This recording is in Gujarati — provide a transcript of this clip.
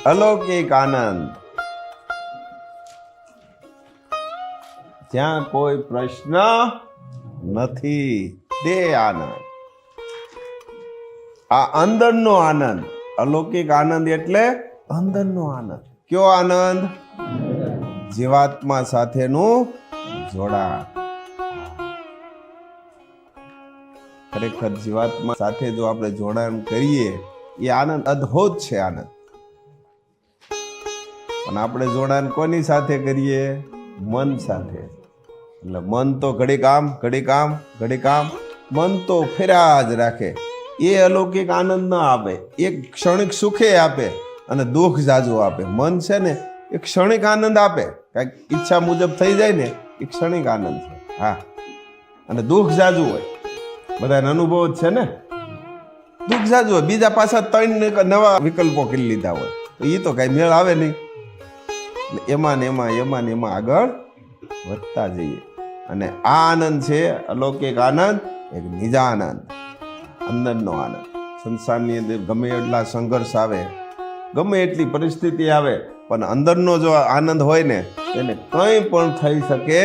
અલૌકિક આનંદ. જ્યાં કોઈ પ્રશ્ન નથી તે આનંદ. આ અંદરનો આનંદ. અલૌકિક આનંદ એટલે અંદરનો આનંદ. કયો આનંદ? જીવાત્મા સાથેનું જોડાણ. ખરેખર જીવાત્મા સાથે જો આપણે જોડાણ કરીએ એ આનંદ અદ્ભુત છે આનંદ. પણ આપણે જોડાણ કોની સાથે કરીએ? મન સાથે. એટલે મન તો ઘડીક આમ ઘડીક આમ ઘડીક આમ, મન તો ફેર્યા જ રાખે. એ અલૌકિક આનંદ ન આપે. એક ક્ષણિક સુખે આપે અને દુઃખ જાજુ આપે. મન છે ને એ ક્ષણિક આનંદ આપે, કાંઈક ઈચ્છા મુજબ થઈ જાય ને એ ક્ષણિક આનંદ છે. હા, અને દુઃખ જાજુ હોય. બધાને અનુભવ જ છે ને. દુઃખ જાજુ હોય, બીજા પાછા 3 નવા વિકલ્પો કરી લીધા હોય તો એ તો કાંઈ મેળ આવે નહીં. એમાં ને એમાં આગળ વધતા જઈએ. અને આ આનંદ છે અલૌકિક આનંદ, એક નિજાનંદ, અંદરનો આનંદ. સંસારની અંદર ગમે એટલા સંઘર્ષ આવે, ગમે એટલી પરિસ્થિતિ આવે, પણ અંદરનો જો આનંદ હોય ને એને કંઈ પણ થઈ શકે